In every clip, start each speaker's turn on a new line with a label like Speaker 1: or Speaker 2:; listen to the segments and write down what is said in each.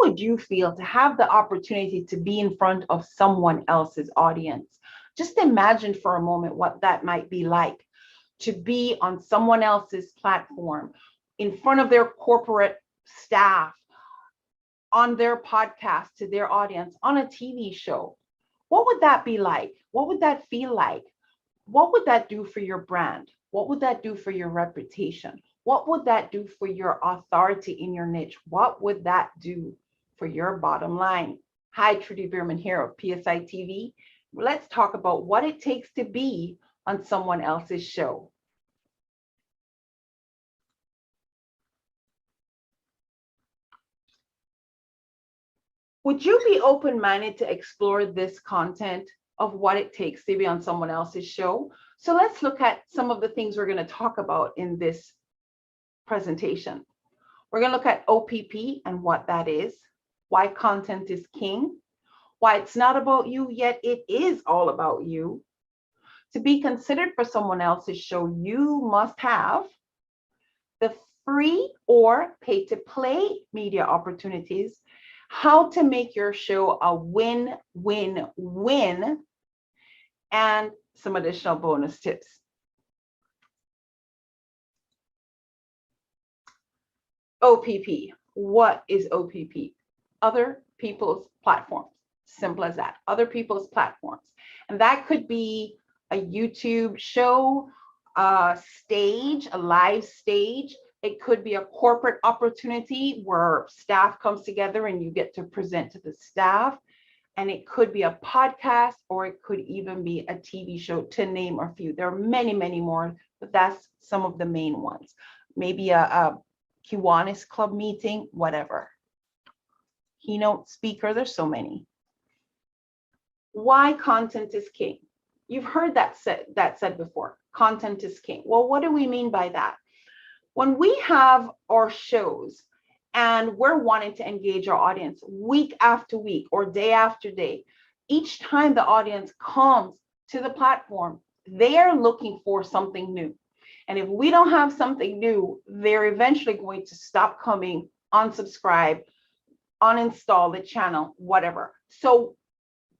Speaker 1: would you feel to have the opportunity to be in front of someone else's audience? Just imagine for a moment what that might be like, to be on someone else's platform, in front of their corporate staff, on their podcast to their audience, on a TV show. What would that be like? What would that feel like? What would that do for your brand? What would that do for your reputation? What would that do for your authority in your niche? What would that do for your bottom line? Hi, Trudy Bierman here of PSI TV. Let's talk about what it takes to be on someone else's show. Would you be open-minded to explore this content of what it takes to be on someone else's show? So let's look at some of the things we're going to talk about in this presentation. We're going to look at OPP and what that is, why content is king, why it's not about you, yet it is all about you. To be considered for someone else's show, you must have the free or pay-to-play media opportunities, how to make your show a win-win-win, and some additional bonus tips. OPP. What is OPP? Other people's platforms. Simple as that. Other people's platforms. And that could be a YouTube show, a stage, a live stage. It could be a corporate opportunity where staff comes together and you get to present to the staff. And it could be a podcast, or it could even be a TV show, to name a few. There are many, many more, but that's some of the main ones. Maybe a Kiwanis Club meeting, whatever. Keynote speaker, there's so many. Why content is king? You've heard that said before. Content is king. Well, what do we mean by that? When we have our shows and we're wanting to engage our audience week after week or day after day, each time the audience comes to the platform, they are looking for something new. And if we don't have something new, they're eventually going to stop coming, unsubscribe, uninstall the channel, whatever. So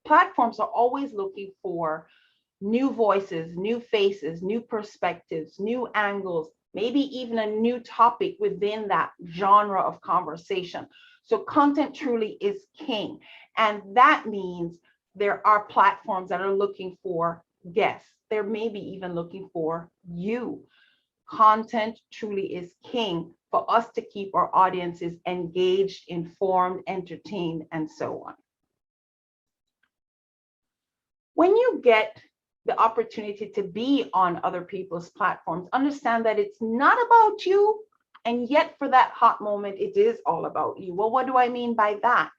Speaker 1: platforms are always looking for new voices, new faces, new perspectives, new angles, maybe even a new topic within that genre of conversation. So content truly is king. And that means there are platforms that are looking for guests. They're maybe even looking for you. Content truly is king for us to keep our audiences engaged, informed, entertained, and so on. When you get the opportunity to be on other people's platforms, understand that it's not about you, and yet for that hot moment, it is all about you. Well, what do I mean by that?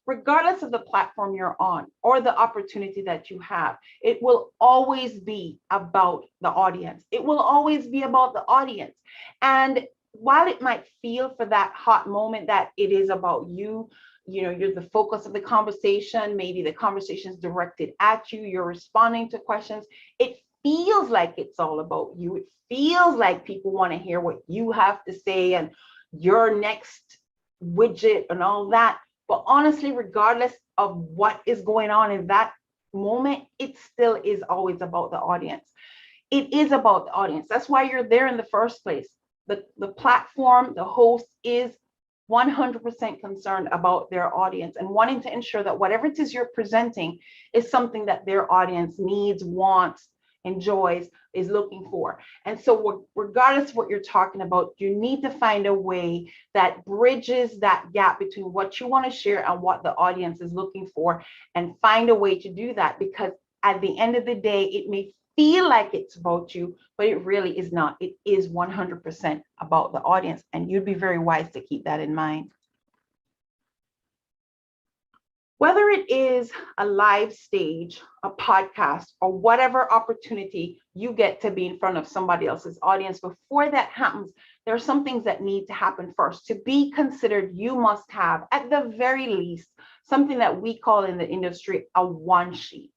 Speaker 1: Regardless of the platform you're on or the opportunity that you have, it will always be about the audience. It will always be about the audience. And while it might feel for that hot moment that it is about you, you know, you're the focus of the conversation, maybe the conversation is directed at you, you're responding to questions, it feels like it's all about you. It feels like people want to hear what you have to say and your next widget and all that. But honestly, regardless of what is going on in that moment, it still is always about the audience. It is about the audience. That's why you're there in the first place. The platform, the host is 100% concerned about their audience and wanting to ensure that whatever it is you're presenting is something that their audience needs, wants, enjoys, is looking for. And so regardless of what you're talking about, you need to find a way that bridges that gap between what you want to share and what the audience is looking for, and find a way to do that, because at the end of the day, it may feel like it's about you, but it really is not. It is 100% about the audience, and you'd be very wise to keep that in mind. Whether it is a live stage, a podcast, or whatever opportunity you get to be in front of somebody else's audience, before that happens, there are some things that need to happen first. To be considered, you must have, at the very least, something that we call in the industry a one sheet.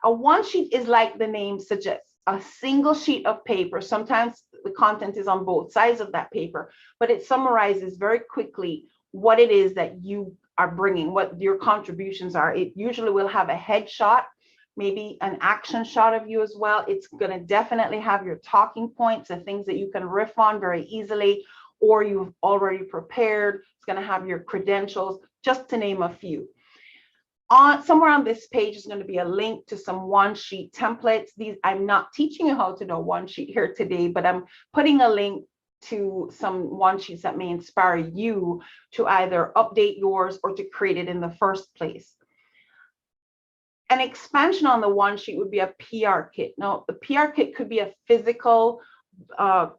Speaker 1: A one sheet is like the name suggests, a single sheet of paper. Sometimes the content is on both sides of that paper, but it summarizes very quickly what it is that you are bringing, what your contributions are. It usually will have a headshot, maybe an action shot of you as well. It's going to definitely have your talking points and things that you can riff on very easily, or you've already prepared. It's going to have your credentials, just to name a few. Somewhere on this page is going to be a link to some one sheet templates. I'm not teaching you how to do one sheet here today, but I'm putting a link to some one sheets that may inspire you to either update yours or to create it in the first place. An expansion on the one sheet would be a PR kit. Now, the PR kit could be a physical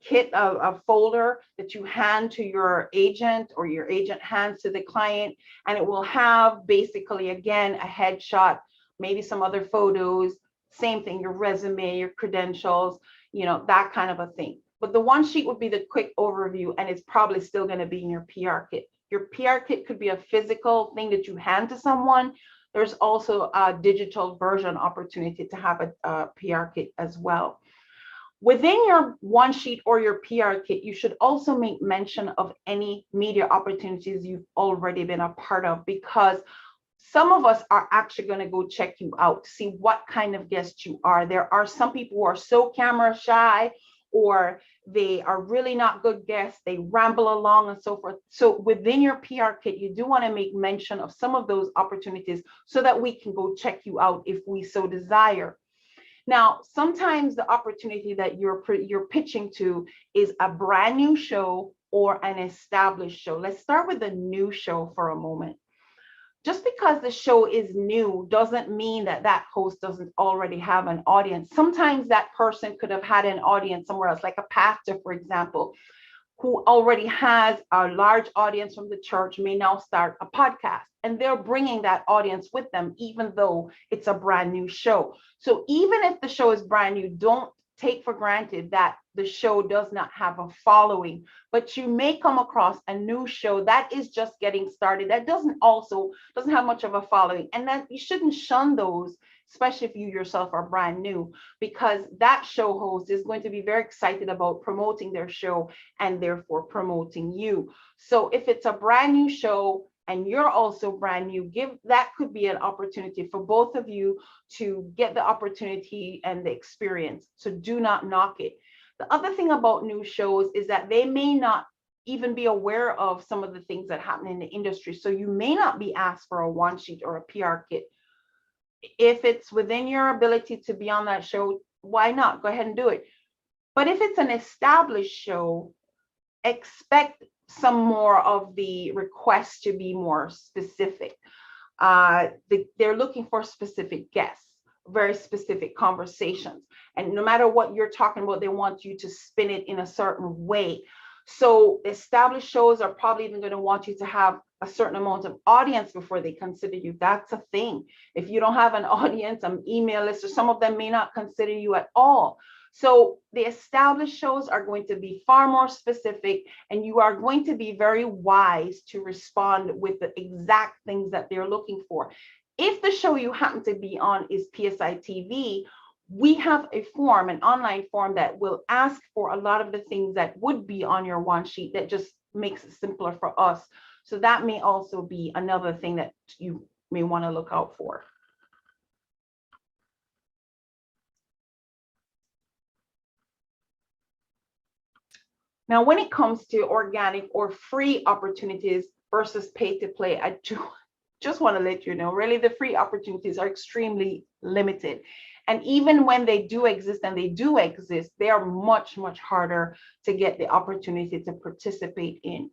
Speaker 1: kit, a folder that you hand to your agent, or your agent hands to the client, and it will have basically, again, a headshot, maybe some other photos, same thing, your resume, your credentials, that kind of a thing. But the one sheet would be the quick overview, and it's probably still going to be in your PR kit. Your PR kit could be a physical thing that you hand to someone. There's also a digital version opportunity to have a PR kit as well. Within your one sheet or your PR kit, you should also make mention of any media opportunities you've already been a part of, because some of us are actually going to go check you out to see what kind of guest you are. There are some people who are so camera shy, or they are really not good guests. They ramble along and so forth. So within your PR kit, you do want to make mention of some of those opportunities so that we can go check you out if we so desire. Now, sometimes the opportunity that you're pitching to is a brand new show or an established show. Let's start with a new show for a moment. Just because the show is new doesn't mean that that host doesn't already have an audience. Sometimes that person could have had an audience somewhere else, like a pastor, for example, who already has a large audience from the church, may now start a podcast, and they're bringing that audience with them, even though it's a brand new show. So even if the show is brand new, don't take for granted that the show does not have a following, but you may come across a new show that is just getting started, that doesn't have much of a following, and that you shouldn't shun those, especially if you yourself are brand new, because that show host is going to be very excited about promoting their show and therefore promoting you. So if it's a brand new show and you're also brand new, that could be an opportunity for both of you to get the opportunity and the experience. So do not knock it. The other thing about new shows is that they may not even be aware of some of the things that happen in the industry. So you may not be asked for a one sheet or a PR kit. If it's within your ability to be on that show, why not? Go ahead and do it. But if it's an established show, expect some more of the requests to be more specific. They're looking for specific guests, very specific conversations. And no matter what you're talking about, they want you to spin it in a certain way. So established shows are probably even going to want you to have a certain amount of audience before they consider you. That's a thing. If you don't have an audience, an email list, or some of them may not consider you at all. So the established shows are going to be far more specific, and you are going to be very wise to respond with the exact things that they're looking for. If the show you happen to be on is PSI TV, we have a form, an online form that will ask for a lot of the things that would be on your one sheet, that just makes it simpler for us. So that may also be another thing that you may want to look out for. Now, when it comes to organic or free opportunities versus pay to play, I just want to let you know, really, the free opportunities are extremely limited. And even when they do exist, they are much, much harder to get the opportunity to participate in.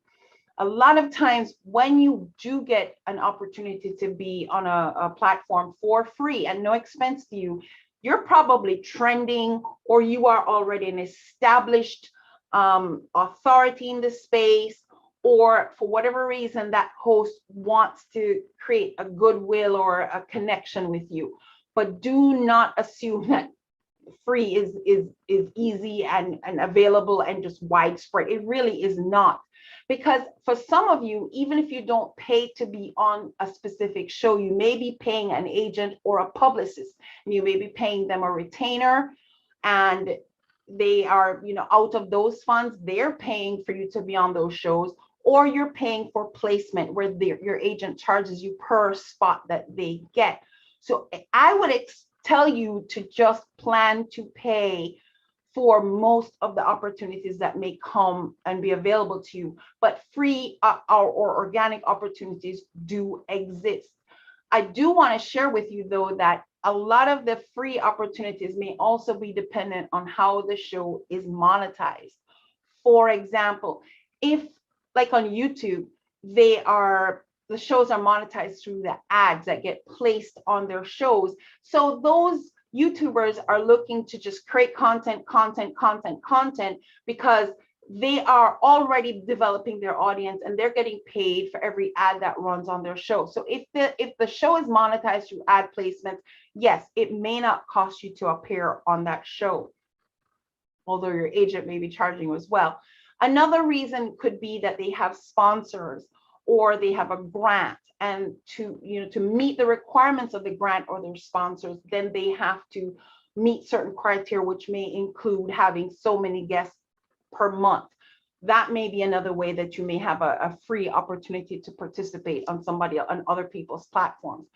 Speaker 1: A lot of times when you do get an opportunity to be on a platform for free and no expense to you, you're probably trending, or you are already an established authority in the space, or for whatever reason that host wants to create a goodwill or a connection with you. But do not assume that free is easy and available and just widespread. It really is not. Because for some of you, even if you don't pay to be on a specific show, you may be paying an agent or a publicist, and you may be paying them a retainer, and they are, out of those funds, they're paying for you to be on those shows, or you're paying for placement where your agent charges you per spot that they get. So I would tell you to just plan to pay for most of the opportunities that may come and be available to you, but free or organic opportunities do exist. I do want to share with you though that a lot of the free opportunities may also be dependent on how the show is monetized. For example, if like on YouTube, the shows are monetized through the ads that get placed on their shows. So those YouTubers are looking to just create content because they are already developing their audience and they're getting paid for every ad that runs on their show. So if the show is monetized through ad placements, yes, it may not cost you to appear on that show, although your agent may be charging you as well. Another reason could be that they have sponsors or they have a grant, and to meet the requirements of the grant or their sponsors, then they have to meet certain criteria, which may include having so many guests per month. That may be another way that you may have a free opportunity to participate on other people's platforms.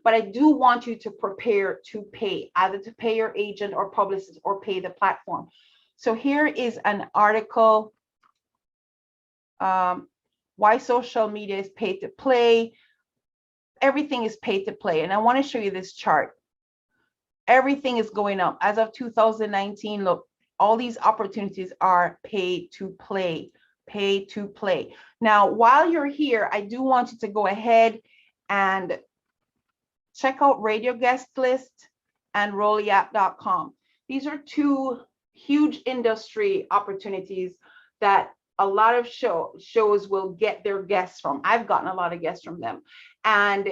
Speaker 1: But I do want you to prepare to pay, either to pay your agent or publicist or pay the platform. So here is an article, why social media is paid to play. Everything is paid to play. And I want to show you this chart. Everything is going up. As of 2019, look, all these opportunities are paid to play, pay to play. Now, while you're here, I do want you to go ahead and check out Radio Guest List and rolliapp.com. These are two huge industry opportunities that a lot of shows will get their guests from. I've gotten a lot of guests from them. And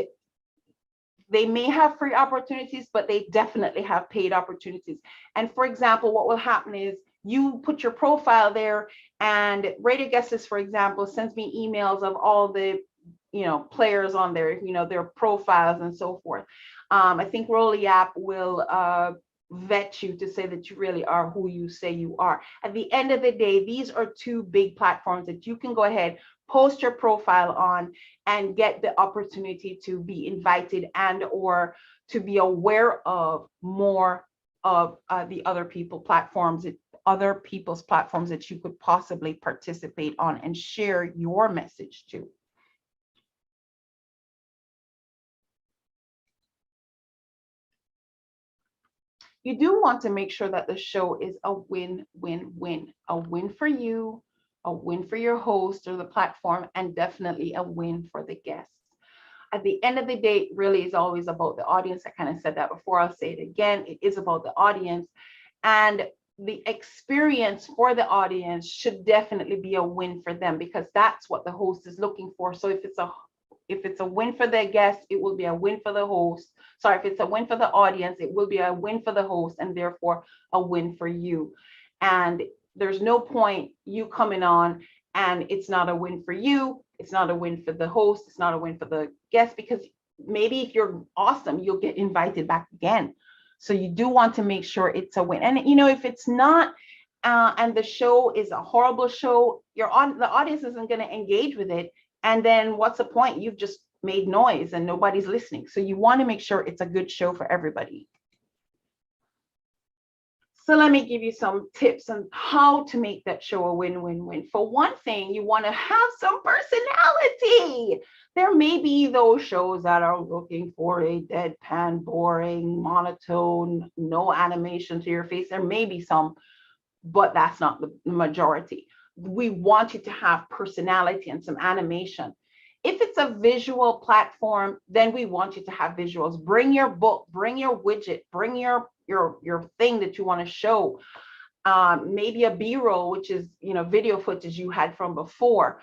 Speaker 1: they may have free opportunities, but they definitely have paid opportunities. And for example, what will happen is you put your profile there, and Radio Guest List, for example, sends me emails of all the players on there, their profiles and so forth. I think Rolliapp will vet you to say that you really are who you say you are. At the end of the day, these are two big platforms that you can go ahead, post your profile on, and get the opportunity to be invited and or to be aware of more of the other people's platforms that you could possibly participate on and share your message to. You do want to make sure that the show is a win-win-win, a win for you, a win for your host or the platform, and definitely a win for the guests. At the end of the day, it really is always about the audience. I kind of said that before. I'll say it again. It is about the audience, and the experience for the audience should definitely be a win for them, because that's what the host is looking for. So if it's a win for the guest, it will be a win for the host. Sorry, if it's a win for the audience, it will be a win for the host, and therefore a win for you. And there's no point you coming on and it's not a win for you, it's not a win for the host, it's not a win for the guest, because maybe if you're awesome, you'll get invited back again. So you do want to make sure it's a win. And if it's not, and the show is a horrible show, the audience isn't going to engage with it. And then what's the point? You've just made noise and nobody's listening. So you want to make sure it's a good show for everybody. So let me give you some tips on how to make that show a win-win-win. For one thing, you want to have some personality. There may be those shows that are looking for a deadpan, boring, monotone, no animation to your face. There may be some, but that's not the majority. We want you to have personality and some animation. If it's a visual platform, then we want you to have visuals. Bring your book, bring your widget, bring your thing that you want to show. Maybe a B-roll, which is video footage you had from before.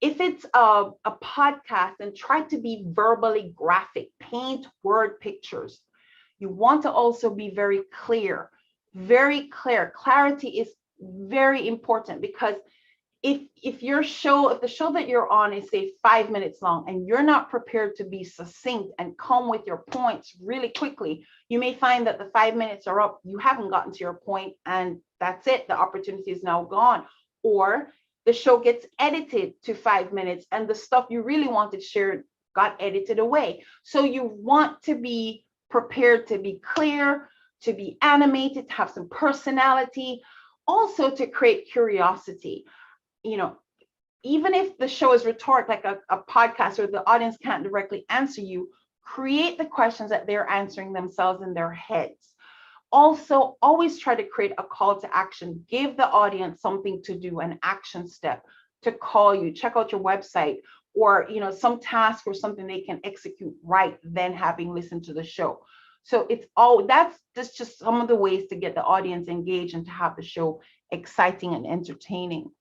Speaker 1: If it's a podcast, then try to be verbally graphic, paint word pictures. You want to also be very clear, very clear. Clarity is very important, because if the show that you're on is, say, 5 minutes long, and you're not prepared to be succinct and come with your points really quickly, you may find that the 5 minutes are up, you haven't gotten to your point, and that's it, the opportunity is now gone. Or the show gets edited to 5 minutes, and the stuff you really wanted to share got edited away. So you want to be prepared to be clear, to be animated, to have some personality, also to create curiosity. You know, even if the show is rhetoric, like a podcast, or the audience can't directly answer you, create the questions that they're answering themselves in their heads. Also, always try to create a call to action. Give the audience something to do, an action step, to call you, check out your website, or some task or something they can execute right then, having listened to the show. So that's just some of the ways to get the audience engaged and to have the show exciting and entertaining.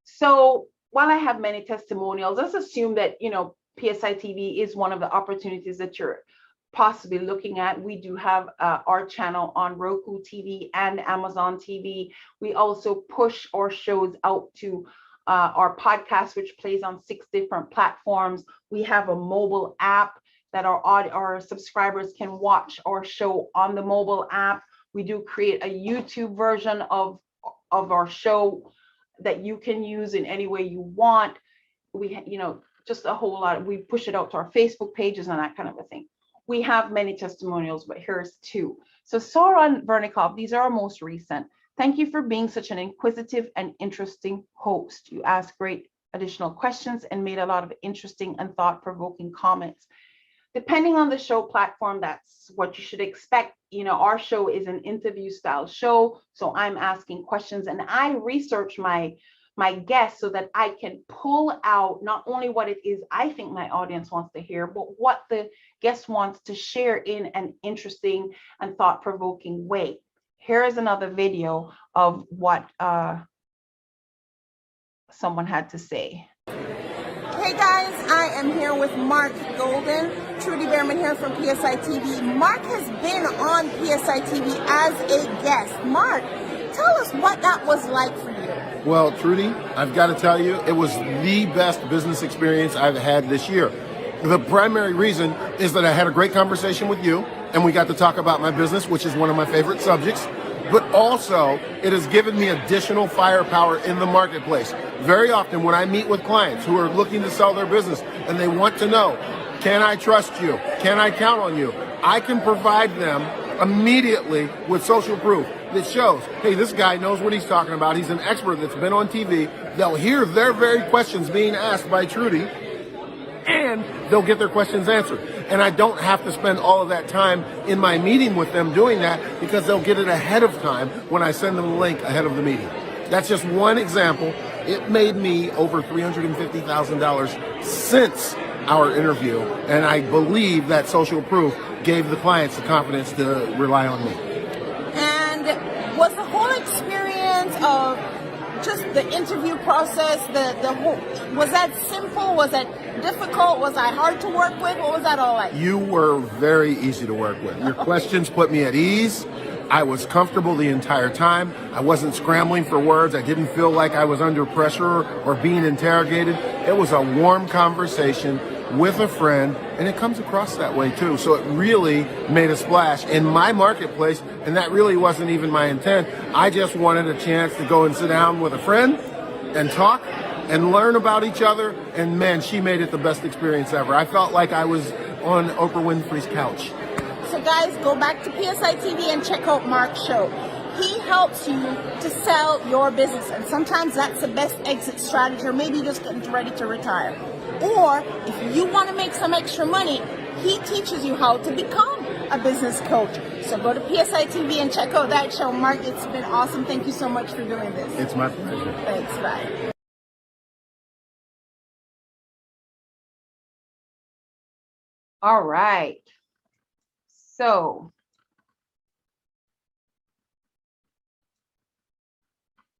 Speaker 1: So while I have many testimonials, let's assume that PSI TV is one of the opportunities that you're possibly looking at. We do have our channel on Roku TV and Amazon TV. We also push our shows out to our podcast, which plays on 6 different platforms. We have a mobile app that our subscribers can watch our show on the mobile app. We do create a YouTube version of our show that you can use in any way you want. We just a whole lot. We push it out to our Facebook pages and that kind of a thing. We have many testimonials, but here's 2. So Soran Vernikov, these are our most recent. Thank you for being such an inquisitive and interesting host. You asked great additional questions and made a lot of interesting and thought-provoking comments. Depending on the show platform, that's what you should expect. Our show is an interview style show. So I'm asking questions and I research my guests so that I can pull out not only what it is I think my audience wants to hear, but what the guest wants to share in an interesting and thought-provoking way. Here is another video of what someone had to say.
Speaker 2: Hey guys, I am here with Mark Golden. Trudy Behrman here from PSI TV. Mark has been on PSI TV as a guest. Mark, tell us what that was like for you.
Speaker 3: Well, Trudy, I've got to tell you, it was the best business experience I've had this year. The primary reason is that I had a great conversation with you, and we got to talk about my business, which is one of my favorite subjects. But also, it has given me additional firepower in the marketplace. Very often when I meet with clients who are looking to sell their business and they want to know, can I trust you? Can I count on you? I can provide them immediately with social proof that shows, hey, this guy knows what he's talking about. He's an expert that's been on TV. They'll hear their very questions being asked by Trudy, and they'll get their questions answered. And I don't have to spend all of that time in my meeting with them doing that, because they'll get it ahead of time when I send them the link ahead of the meeting. That's just one example. It made me over $350,000 since our interview, and I believe that social proof gave the clients the confidence to rely on me.
Speaker 2: And was the whole experience of just the interview process, the whole, was that simple? Was that difficult? Was I hard to work with? What was that all like?
Speaker 3: You were very easy to work with. Your questions put me at ease. I was comfortable the entire time. I wasn't scrambling for words. I didn't feel like I was under pressure or being interrogated. It was a warm conversation with a friend, and it comes across that way too. So it really made a splash in my marketplace, and that really wasn't even my intent. I just wanted a chance to go and sit down with a friend and talk and learn about each other, and man, she made it the best experience ever. I felt like I was on Oprah Winfrey's couch.
Speaker 2: So guys, go back to PSI TV and check out Mark's show. He helps you to sell your business, and sometimes that's the best exit strategy, or maybe just getting ready to retire. Or if you want to make some extra money, he teaches you how to become a business coach. So go to PSI TV and check out that show. Mark, it's been awesome. Thank you so much for doing this.
Speaker 3: It's my pleasure.
Speaker 2: Thanks, bye.
Speaker 1: All right. So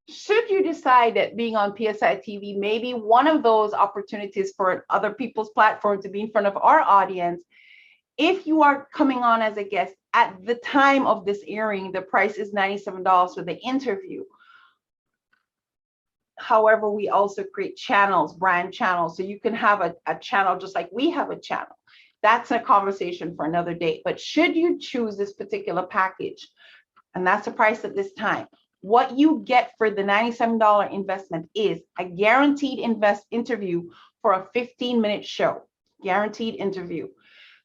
Speaker 1: should you decide that being on PSI TV may be one of those opportunities for other people's platform to be in front of our audience, if you are coming on as a guest at the time of this airing, the price is $97 for the interview. However, we also create channels, brand channels, so you can have a channel just like we have a channel. That's a conversation for another day. But should you choose this particular package, and that's the price at this time, What you get for the $97 investment is a guaranteed interview for a 15-minute show, guaranteed interview.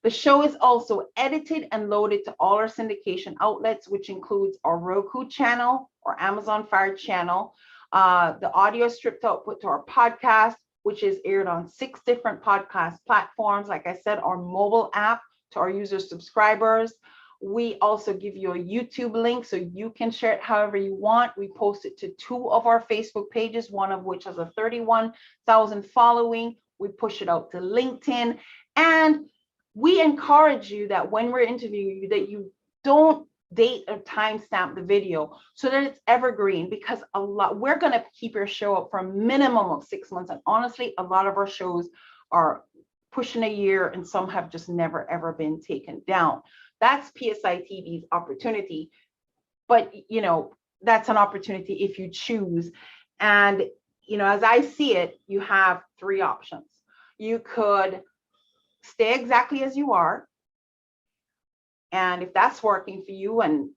Speaker 1: The show is also edited and loaded to all our syndication outlets, which includes our Roku channel, our Amazon Fire channel, the audio stripped output to our podcast, which is aired on 6 different podcast platforms. Like I said, our mobile app to our user subscribers. We also give you a YouTube link so you can share it however you want. We post it to 2 of our Facebook pages, one of which has a 31,000 following. We push it out to LinkedIn. And we encourage you that when we're interviewing you, that you don't date or timestamp the video so that it's evergreen, because we're going to keep your show up for a minimum of 6 months. And honestly, a lot of our shows are pushing a year and some have just never, ever been taken down. That's PSI TV's opportunity. But, that's an opportunity if you choose. And, as I see it, you have 3 options. You could stay exactly as you are. And if that's working for you, and,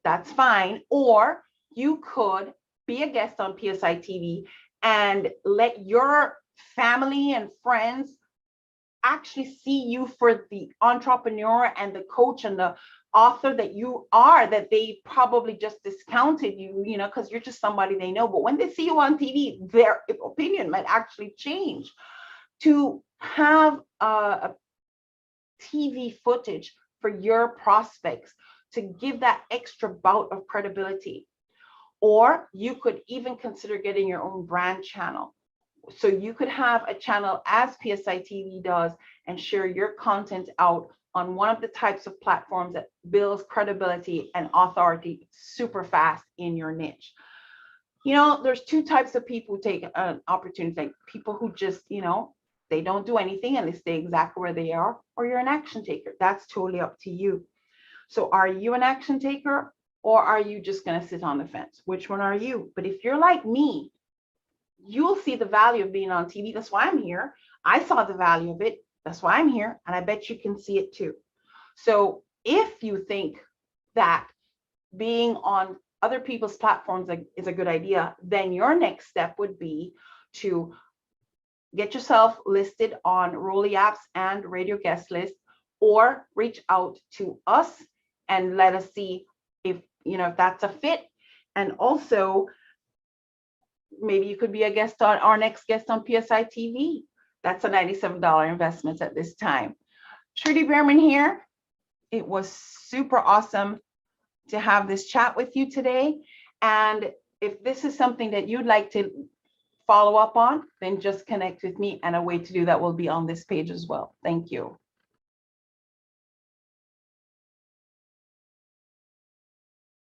Speaker 1: that's fine. Or you could be a guest on PSI TV and let your family and friends actually see you for the entrepreneur and the coach and the author that you are, that they probably just discounted you, because you're just somebody they know. But when they see you on TV, their opinion might actually change. To have a TV footage for your prospects to give that extra bout of credibility. Or you could even consider getting your own brand channel. So you could have a channel as PSI TV does and share your content out on one of the types of platforms that builds credibility and authority super fast in your niche. There's 2 types of people who take an opportunity, like people who just, they don't do anything and they stay exactly where they are, or you're an action taker. That's totally up to you. So are you an action taker, or are you just going to sit on the fence? Which one are you? But if you're like me, you'll see the value of being on TV. That's why I'm here. I saw the value of it. That's why I'm here. And I bet you can see it too. So if you think that being on other people's platforms is a good idea, then your next step would be to get yourself listed on Rolly Apps and Radio Guest List, or reach out to us and let us see if that's a fit. And also, maybe you could be a guest on our next guest on PSI TV. That's a $97 investment at this time. Trudy Behrman here. It was super awesome to have this chat with you today. And if this is something that you'd like to follow up on, then just connect with me, and a way to do that will be on this page as well. Thank you.